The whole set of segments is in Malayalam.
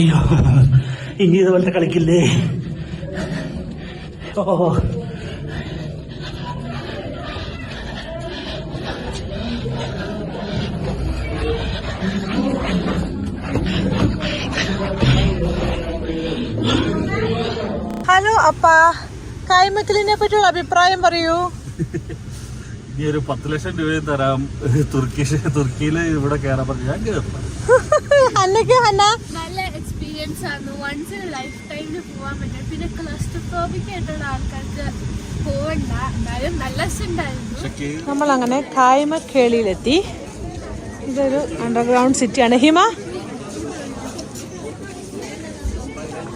അയ്യോ, ഇനി ഇതുപോലെ കളിക്കില്ലേ? ഓ, ഹലോ അപ്പാ, കായ്മക്കലിനെ പറ്റിയുള്ള അഭിപ്രായം പറയൂ. ഈ ഒരു 10 ലക്ഷം രൂപയും തരാം തുർക്കിയില് ഇവിടെ കയറാൻ പറഞ്ഞു. ഞാൻ കേറണം. നല്ല എക്സ്പീരിയൻസ് ആണ്. വൺസ് ഇൻ ലൈഫ് ടൈമിൽ പോവാൻ പറ്റും. പിന്നെ ക്ലസ്റ്റോഫോബിക് ആയിട്ടുള്ള ആൾക്കാർക്ക് പോവണ്ട. എന്നാലും നല്ല രസമുണ്ടായിരുന്നു. നമ്മൾ അങ്ങനെ കായ്മക്കേളിയിലെത്തി. ഇതൊരു അണ്ടർഗ്രൗണ്ട് സിറ്റിയാണ്. ഹിമ,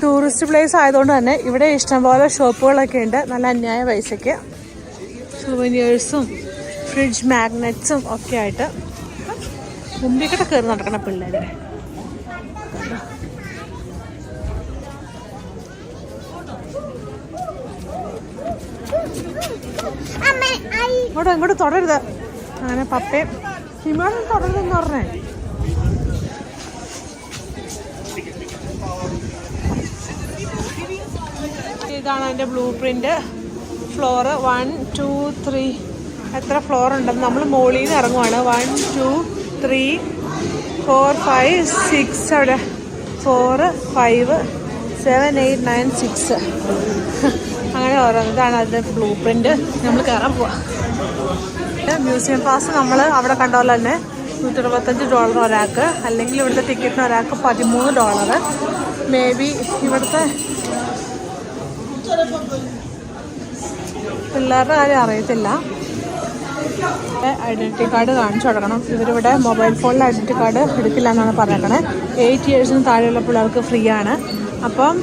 ടൂറിസ്റ്റ് പ്ലേസ് ആയതുകൊണ്ട് തന്നെ ഇവിടെ ഇഷ്ടംപോലെ ഷോപ്പുകളൊക്കെ ഉണ്ട്. നല്ല അന്യായ പൈസയ്ക്ക് സുവനീഴ്സും ഫ്രിഡ്ജ് മാഗ്നറ്റ്സും ഒക്കെ ആയിട്ട് മുമ്പിക്കട്ടെ കയറി നടക്കണ പിള്ളേര്. ഇങ്ങോട്ട് തുടരുത്. അങ്ങനെ പപ്പയും ഹിമാനും തുടരുതെന്ന് പറഞ്ഞേ. ഇതാണ് അതിൻ്റെ ബ്ലൂ പ്രിന്റ്. ഫ്ലോറ് 1, 2, 3 എത്ര ഫ്ലോർ ഉണ്ടെന്ന് നമ്മൾ മുകളിൽ നിന്ന് ഇറങ്ങുവാണ്. 1, 2, 3, 4, 5, 6 അവിടെ 4, 5, 7, 8, 9, 6 അങ്ങനെ ഓരോന്ന്. ഇതാണ് അതിൻ്റെ ബ്ലൂ പ്രിന്റ്. നമ്മൾ കയറാൻ പോവാം. മ്യൂസിയം പാസ് നമ്മൾ അവിടെ കണ്ട പോലെ തന്നെ $125 ഒരാൾക്ക്, അല്ലെങ്കിൽ ഇവിടുത്തെ ടിക്കറ്റിന് ഒരാൾക്ക് $13. മേ ബി ഇവിടുത്തെ പിള്ളേരുടെ കാര്യം അറിയത്തില്ല. ഐഡൻറ്റിറ്റി കാർഡ് കാണിച്ചു കൊടുക്കണം. ഇവരിവിടെ മൊബൈൽ ഫോണിൽ ഐഡൻറ്റിറ്റി കാർഡ് എടുക്കില്ല എന്നാണ് പറഞ്ഞേക്കണേ. 8 ഇയേഴ്സിന് താഴെയുള്ള പിള്ളേർക്ക് ഫ്രീ ആണ്. അപ്പം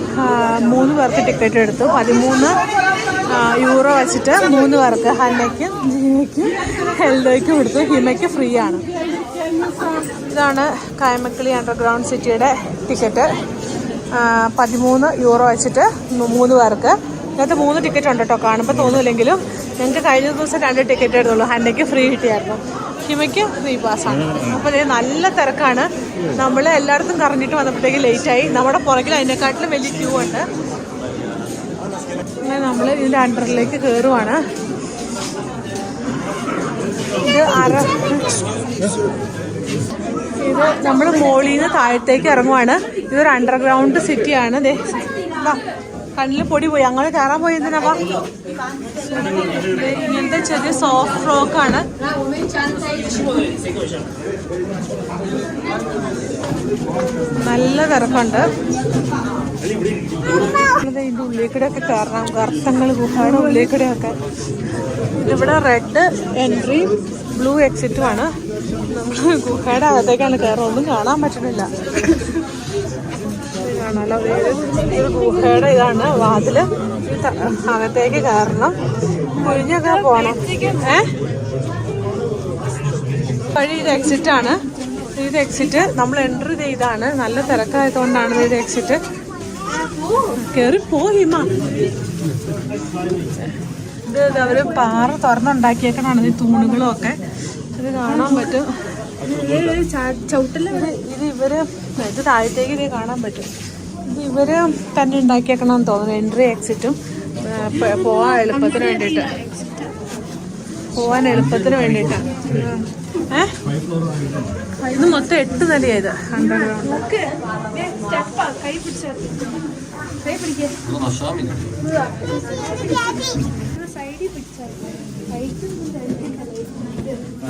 3 പേർക്ക് ടിക്കറ്റ് എടുത്തു. €13 വെച്ചിട്ട് 3 പേർക്ക്. ഹന്നയ്ക്കും ജിനയ്ക്കും ഹെൽഡോയ്ക്കും എടുത്തു. ഹിമയ്ക്ക് ഫ്രീ ആണ്. ഇതാണ് കായ്മക്കളി അണ്ടർഗ്രൗണ്ട് സിറ്റിയുടെ ടിക്കറ്റ്. €13 വെച്ചിട്ട് 3 പേർക്ക്. ഇതിനകത്ത് 3 ടിക്കറ്റ് ഉണ്ട് കേട്ടോ. കാണുമ്പോൾ തോന്നുമില്ലെങ്കിലും ഞങ്ങൾക്ക് കഴിഞ്ഞ ദിവസം 2 ടിക്കറ്റ് എടുത്തുള്ളൂ. ഹന്നയ്ക്ക് ഫ്രീ കിട്ടിയായിരുന്നു. ഹിമയ്ക്ക് ഫ്രീ പാസ്സാണ്. അപ്പോൾ ഇത് നല്ല തിരക്കാണ്. നമ്മൾ എല്ലായിടത്തും കറങ്ങിയിട്ട് വന്നപ്പോഴത്തേക്ക് ലേറ്റായി. നമ്മുടെ പുറകിൽ അതിനെക്കാട്ടിലും വലിയ ക്യൂ ഉണ്ട്. അങ്ങനെ നമ്മൾ ഇതിൻ്റെ അണ്ടറിലേക്ക് കയറുവാണ്. ഇത് നമ്മൾ മുകളിൽ നിന്ന് താഴത്തേക്ക് ഇറങ്ങുവാണ്. ഇതൊരു അണ്ടർഗ്രൗണ്ട് സിറ്റിയാണ്. കണ്ണിൽ പൊടി പോയി. അങ്ങനെ കയറാൻ പോയി. എന്തിനാ ഇങ്ങനത്തെ ചെറിയ സോഫ്റ്റ് ഫ്രോക്കാണ്. നല്ല തിരക്കുണ്ട്. ഇതിൻ്റെ ഉള്ളിൽ കൂടെ ഒക്കെ കയറണം. ഗർത്തങ്ങൾ, ഗുഹയുടെ ഉള്ളിൽ കൂടെ ഒക്കെ. ഇതിവിടെ റെഡ് എൻട്രി, ബ്ലൂ എക്സിറ്റുമാണ്. നമ്മൾ ഗുഹയുടെ അകത്തേക്കാണ് കയറുന്നത്. ഒന്നും കാണാൻ പറ്റണില്ല. കാണാലോ, ഒരു ഗുഹയുടെ ഇതാണ് വാതില്. അകത്തേക്ക് കയറണം. കുഴിഞ്ഞൊക്കെ പോകണം. വഴി ഇത് എക്സിറ്റാണ്. ഇത് എക്സിറ്റ്. നമ്മൾ എൻട്രി ചെയ്താണ്. നല്ല തിരക്കായതുകൊണ്ടാണ് ഇത് എക്സിറ്റ്. കയറി പോയിമ. ഇത് അവര് പാറ തുറന്നുണ്ടാക്കിയേക്കണാണ്. ഈ തൂണുകളും ഒക്കെ ഇത് കാണാൻ പറ്റും. ചവിട്ടില് ഇത് ഇവര് ഇത് താഴത്തേക്ക് ഇത് കാണാൻ പറ്റും. ഇത് ഇവര് തന്നെ ഉണ്ടാക്കിയേക്കണമെന്ന് തോന്നുന്നു. എൻട്രി എക്സിറ്റും പോവാൻ എളുപ്പത്തിന് വേണ്ടിയിട്ട്. ഇത് മൊത്തം 8 നിലയായത് അണ്ടർഗ്രൗണ്ട്.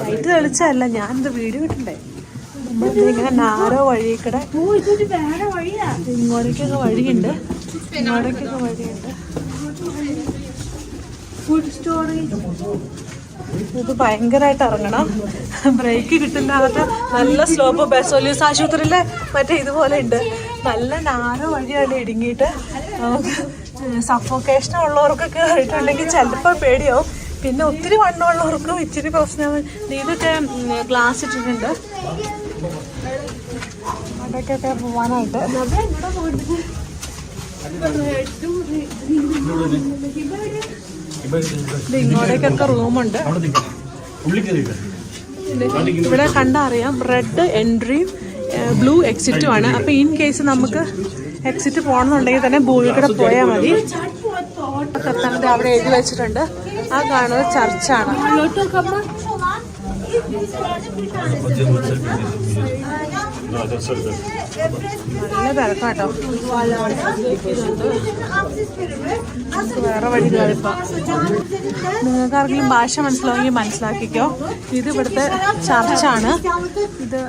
ലൈറ്റ് തെളിച്ചല്ല, ഞാനിത് വീഡിയോ കിട്ടണ്ടേ. നമ്മളിങ്ങനെ നാരോ വഴിക്കടെ ഇങ്ങോട്ടേക്കൊക്കെ വഴിയുണ്ട്. ഇത് ഭയങ്കരമായിട്ട് ഇറങ്ങണം. ബ്രേക്ക് കിട്ടുന്നകത്ത് നല്ല സ്ലോപ്പ്. ബെസോലിയസ് ആശുപത്രിയിലെ മറ്റേ ഇതുപോലെ ഉണ്ട്. നല്ല നാരോ വഴിയാണ് ഇടുങ്ങിയിട്ട്. നമുക്ക് സഫോക്കേഷൻ ഉള്ളവർക്കൊക്കെ ആയിട്ടുണ്ടെങ്കിൽ ചിലപ്പോൾ പേടിയാവും. പിന്നെ ഒത്തിരി വണ്ണമുള്ളവർക്കും ഇച്ചിരി പ്രശ്നമാണ്. ഇതൊക്കെ ഗ്ലാസ് ഇട്ടിട്ടുണ്ട് അവിടേക്കൊക്കെ പോവാനായിട്ട്. ഇങ്ങോട്ടേക്കൊക്കെ റൂമുണ്ട്. ഇവിടെ കണ്ടാ അറിയാം. റെഡ് എൻട്രിയും ബ്ലൂ എക്സിറ്റും ആണ്. അപ്പോൾ ഇൻ കേസ് നമുക്ക് എക്സിറ്റ് പോകണമെന്നുണ്ടെങ്കിൽ തന്നെ ഭൂമി കൂടെ പോയാൽ മതി. കത്താനത് അവിടെ എഴുതി വെച്ചിട്ടുണ്ട്. ആ കാണുന്നത് ചർച്ചാണ്. നല്ല തിരക്കാട്ടോ. വേറെ വഴികളിപ്പോ നിങ്ങൾക്ക് ആർക്കെങ്കിലും ഭാഷ മനസ്സിലാവുമെങ്കിൽ മനസ്സിലാക്കിക്കോ. ഇത് ഇവിടുത്തെ ചർച്ചാണ്. ഇത്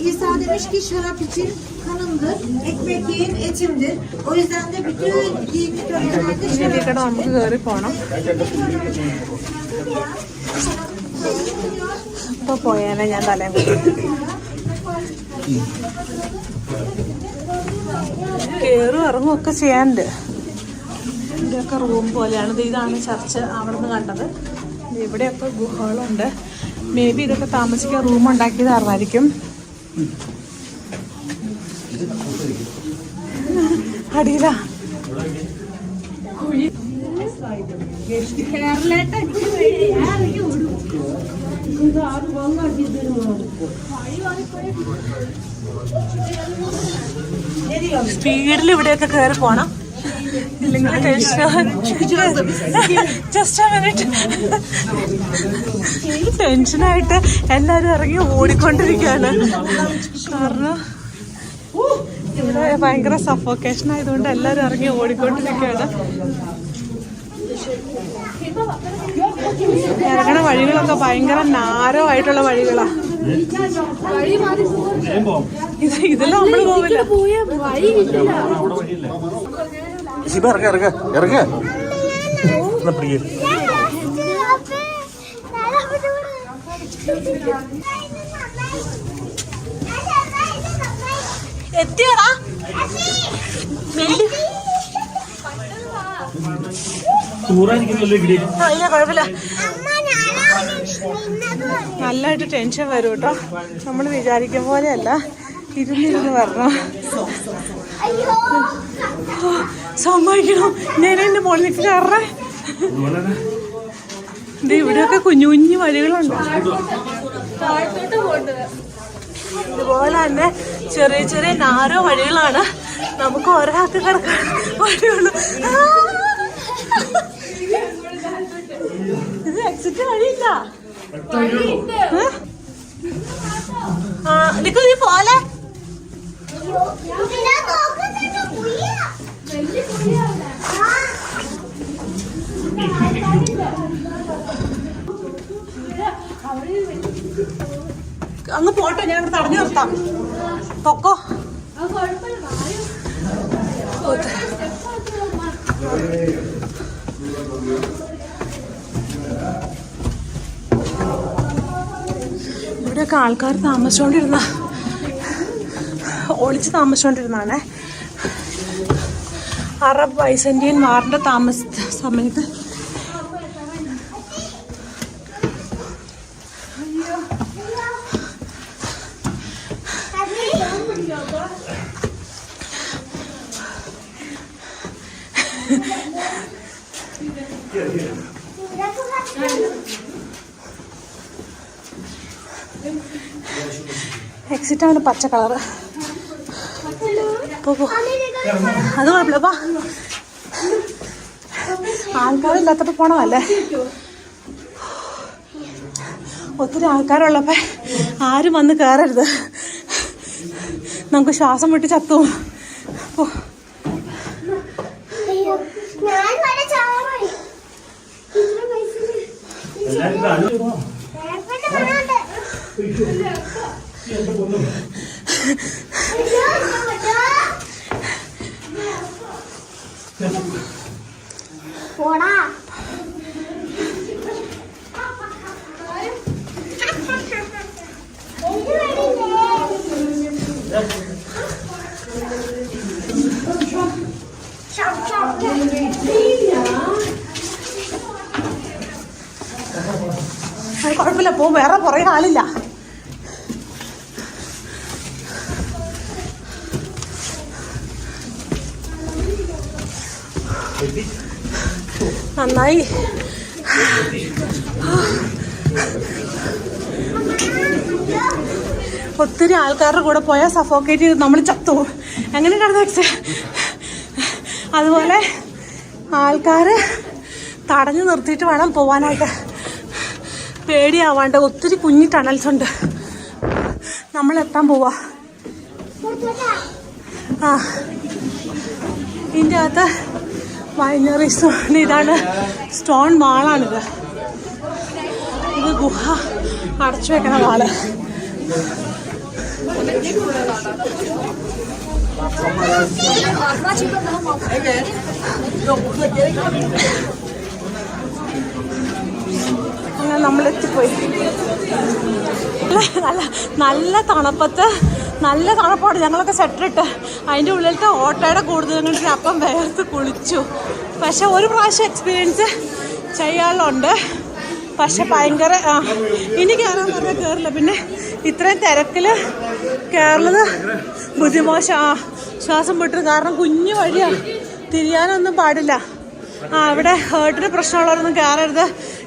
İsa demiş ki şarap için kanımdır, ekmek yiyin etimdir. O yüzden de bütün dini törenlerde ഇതിലേക്കൂടെ നമുക്ക് കയറി പോണം. ഇപ്പൊ പോയാലേ ഞാൻ തലയും കയറും ഇറങ്ങും ഒക്കെ ചെയ്യാനുണ്ട്. ഇതൊക്കെ റൂം പോലെയാണ്. ഇതാണ് ചർച്ച് അവിടെ നിന്ന് കണ്ടത്. ഇവിടെയൊക്കെ ഗുഹകളുണ്ട്. മേ ബി ഇതൊക്കെ താമസിക്കാൻ റൂം ഉണ്ടാക്കിയതായിരിക്കും. അടിയിലാ സ്പീഡിൽ ഇവിടെയൊക്കെ കയറി പോണം. ഇല്ലെങ്കിൽ ജസ്റ്റ് മിനിറ്റ് ടെൻഷനായിട്ട് എല്ലാവരും ഇറങ്ങി ഓടിക്കൊണ്ടിരിക്കുകയാണ്. കാരണം ഇവിടെ ഭയങ്കര സഫോക്കേഷൻ ആയതുകൊണ്ട് എല്ലാവരും ഇറങ്ങി ഓടിക്കൊണ്ടിരിക്കുകയാണ്. ഇറങ്ങണ വഴികളൊക്കെ ഭയങ്കര നാരോ ആയിട്ടുള്ള വഴികളാണ്. ഇതിലും നമ്മള് പോവില്ല. എത്തിയടാ ഇല്ല കുഴപ്പമില്ല. നല്ലതായിട്ട് ടെൻഷൻ വരും കേട്ടോ. നമ്മൾ വിചാരിക്കും പോലെയല്ല. ഇരുന്നിരുന്ന് വരണം. സമ്മതിക്കണം. ഞാൻ എൻ്റെ മോളിലേക്ക് കയറേ. ഇത് ഇവിടെയൊക്കെ കുഞ്ഞു കുഞ്ഞു വഴികളുണ്ട്. ഇതുപോലെ തന്നെ ചെറിയ ചെറിയ നാരോ വഴികളാണ്. നമുക്ക് ഒരാൾക്ക് കിടക്കാൻ വഴിയുള്ളൂ. ഇത് എക്സിറ്റ് വഴിയില്ല. നിനക്ക് നീ പോലെ അങ്ങ് പോട്ടെ. ഞാൻ ഇവിടെ തടഞ്ഞു നിർത്താം. പൊക്കോ. ഇവിടെയൊക്കെ ആൾക്കാർ ഒളിച്ച് താമസിച്ചോണ്ടിരുന്നാണേ. അറബ് ബൈസന്റിയൻ വാറിന്റെ സമയത്ത് എക്സിറ്റാണ് പച്ച കളറ്. പോ അത് കുഴപ്പമില്ലപ്പാ. ആൾക്കാരില്ലാത്തപ്പോ പോണമല്ലേ. ഒത്തിരി ആൾക്കാരുള്ളപ്പോ ആരും വന്ന് കയറരുത്. നമുക്ക് ശ്വാസം വിട്ട് ചത്തു. പോടാ. കുഴപ്പമില്ല. പോ. വേറെ പുറകെ ആളില്ല. നന്നായി. ഒത്തിരി ആൾക്കാരുടെ കൂടെ പോയാൽ സഫോക്കേറ്റ് ചെയ്ത് നമ്മൾ ചത്തുപോകും. എങ്ങനെ കിടന്ന് അതുപോലെ ആൾക്കാർ തടഞ്ഞു നിർത്തിയിട്ട് വേണം പോവാനായിട്ട്. പേടിയാവാണ്ട് ഒത്തിരി കുഞ്ഞി ടണൽസ് ഉണ്ട്. നമ്മൾ എത്താൻ പോവാ. ആ ഇതിൻ്റെ അകത്ത് വൈനറീസ്. ഇതാണ് സ്റ്റോൺ വാളാണിത്. ഇത് ഗുഹ അടച്ചു വെക്കണ വാള്. അങ്ങനെ നമ്മളെത്തിപ്പോയി. നല്ല തണുപ്പത്ത് നല്ല തണുപ്പാണ്. ഞങ്ങളൊക്കെ സ്വെറ്ററിട്ട് അതിൻ്റെ ഉള്ളിലത്തെ ഓട്ടയുടെ കൂടുതൽ കണ്ടിട്ട് അപ്പം വേർത്ത് കുളിച്ചു. പക്ഷെ ഒരു പ്രാവശ്യം എക്സ്പീരിയൻസ് ചെയ്യാനുണ്ട്. പക്ഷെ ഭയങ്കര ഇനി കയറാൻ പറഞ്ഞാൽ കയറില്ല. പിന്നെ ഇത്രയും തിരക്കിൽ കയറുന്നത് ബുദ്ധിമോശം. ശ്വാസം വിട്ടു. കാരണം കുഞ്ഞു വഴിയാണ്, തിരിയാനൊന്നും പാടില്ല. ഇവിടെ ഹേർട്ടിന് പ്രശ്നമുള്ളവരൊന്നും കയറരുത്,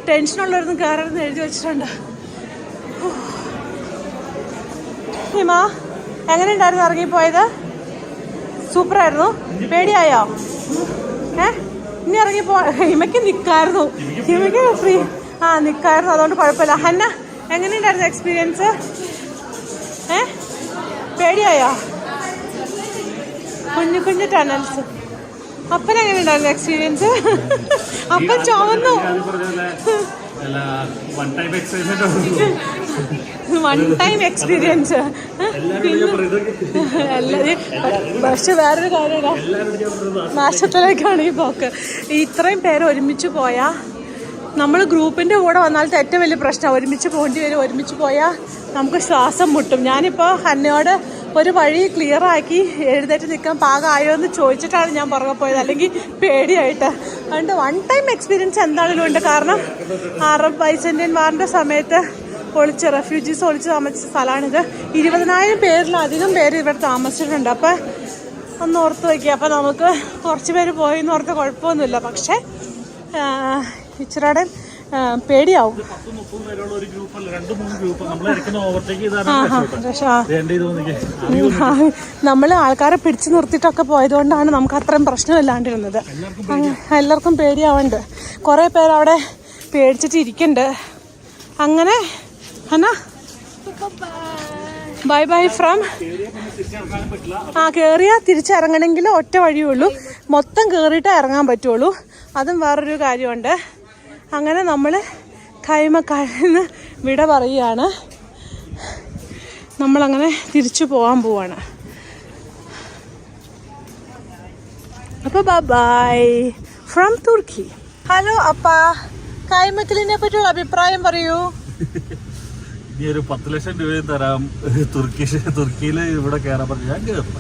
ടെൻഷനുള്ളവരൊന്നും കയറരുതെന്ന് എഴുതി വെച്ചിട്ടുണ്ട്. ഹിമ എങ്ങനെയുണ്ടായിരുന്നു ഇറങ്ങിപ്പോയത്? സൂപ്പറായിരുന്നു. പേടിയായോ? ഇനി ഇറങ്ങിപ്പോ. ഹിമയ്ക്ക് നിൽക്കായിരുന്നു, ഹിമയ്ക്ക് ഫ്രീ നിൽക്കായിരുന്നു, അതുകൊണ്ട് കുഴപ്പമില്ല. ഹന്ന എങ്ങനെയുണ്ടായിരുന്നു എക്സ്പീരിയൻസ്? പേടിയായോ? കുഞ്ഞു കുഞ്ഞു ടണൽസ്. അപ്പൻ എങ്ങനെയുണ്ടായിരുന്നു എക്സ്പീരിയൻസ്? അപ്പൻ ചുവന്നു. One time experience. പക്ഷെ വേറൊരു കാര്യമില്ല, നാശത്തിലേക്കാണ് ഈ പോക്ക്. ഇത്രയും പേര് ഒരുമിച്ച് പോയാൽ, നമ്മൾ ഗ്രൂപ്പിൻ്റെ കൂടെ വന്നാൽ ഏറ്റവും വലിയ പ്രശ്നം ഒരുമിച്ച് പോകേണ്ടി വരും. ഒരുമിച്ച് പോയാൽ നമുക്ക് ശ്വാസം മുട്ടും. ഞാനിപ്പോൾ ഹന്നയോട് ഒരു വഴി ക്ലിയർ ആക്കി എഴുന്നേറ്റ് നിൽക്കാൻ പാകമായോ എന്ന് ചോദിച്ചിട്ടാണ് ഞാൻ പുറകെ പോയത്, അല്ലെങ്കിൽ പേടിയായിട്ട്. അതുകൊണ്ട് വൺ ടൈം എക്സ്പീരിയൻസ് എന്താണെങ്കിലും ഉണ്ട്. കാരണം അറബ് ബൈസന്റിയൻ വാറിൻ്റെ സമയത്ത് റെഫ്യൂജീസ് ഒളിച്ച് താമസിച്ച സ്ഥലമാണിത്. 20,000 പേരിലധികം പേര് ഇവിടെ താമസിച്ചിട്ടുണ്ട്. അപ്പം ഒന്ന് ഓർത്ത് വയ്ക്കുക. അപ്പം നമുക്ക് കുറച്ച് പേര് പോയെന്ന് ഓർത്ത് കുഴപ്പമൊന്നുമില്ല. പക്ഷേ ഇച്ചിരയുടെ പേടിയാവും. നമ്മൾ ആൾക്കാരെ പിടിച്ചു നിർത്തിയിട്ടൊക്കെ പോയതുകൊണ്ടാണ് നമുക്ക് അത്രയും പ്രശ്നമില്ലാണ്ടിരുന്നത്. എല്ലാവർക്കും പേടിയാവുന്നുണ്ട്. കുറേ പേര് അവിടെ പേടിച്ചിട്ട് ഇരിക്കുന്നുണ്ട്. അങ്ങനെ ബൈ ബൈ ഫ്രം. കയറിയാൽ തിരിച്ചിറങ്ങണമെങ്കിൽ ഒറ്റ വഴിയുള്ളൂ. മൊത്തം കയറിയിട്ടേ ഇറങ്ങാൻ പറ്റുള്ളൂ. അതും വേറൊരു കാര്യമുണ്ട്. അങ്ങനെ നമ്മൾ കൈമക്കാരിന്ന് വിട പറയുകയാണ്. നമ്മളങ്ങനെ തിരിച്ചു പോകാൻ പോവാണ്. അപ്പോൾ ബൈ ഫ്രം തുർക്കി. ഹലോ അപ്പാ, കൈമക്കലിനെ പറ്റിയുള്ള അഭിപ്രായം പറയൂ. ഇനി ഒരു 10 ലക്ഷം രൂപയും തരാം തുർക്കിയിൽ ഇവിടെ കയറാൻ പറഞ്ഞു. ഞാൻ കയറുന്നു.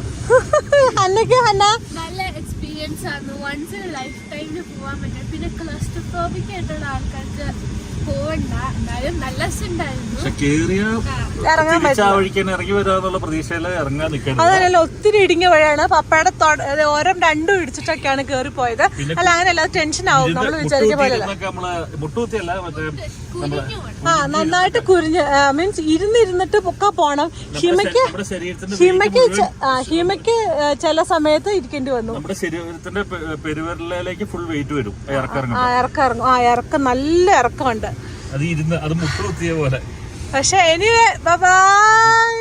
നല്ല എക്സ്പീരിയൻസ് ആണ്. വൺസ് ഇൻ ലൈഫ് ടൈമിൽ പോവാൻ പറ്റും. പിന്നെ ക്ലസ്റ്റോഫോബിക് ആയിട്ടുള്ള ആൾക്കാർക്ക് പോവണ്ട. എന്നാലും നല്ല രസമുണ്ടായിരുന്നു. ഇറങ്ങി വരാന്നുള്ള പ്രതീക്ഷയില് ഇറങ്ങാൻ നിൽക്കണം. അതല്ല, ഒത്തിരി ഇടുങ്ങിയ വഴിയാണ്. പപ്പയുടെ ഓരം രണ്ടും ഇടിച്ചിട്ടൊക്കെയാണ് കയറി പോയത്. അല്ല, അങ്ങനെയല്ല, ടെൻഷൻ ആവും. നമ്മൾ വിചാരിക്കുന്ന പോലെ നന്നായിട്ട് കുരിഞ്ഞ് മീൻസ് ഇരുന്നിട്ട് പൊക്ക പോണം. ഹിമയ്ക്ക് ചില സമയത്ത് ഇരിക്കേണ്ടി വന്നു. നമ്മുടെ ശരീരത്തിന്റെ പെരുവിരലിലേക്ക് ഫുൾ വെയിറ്റ് വരും. ഇറക്കം നല്ല ഇറക്കമുണ്ട്. അത് മുട്ടുകുത്തിയ പോലെ. പക്ഷെ എനിവേ ബൈ.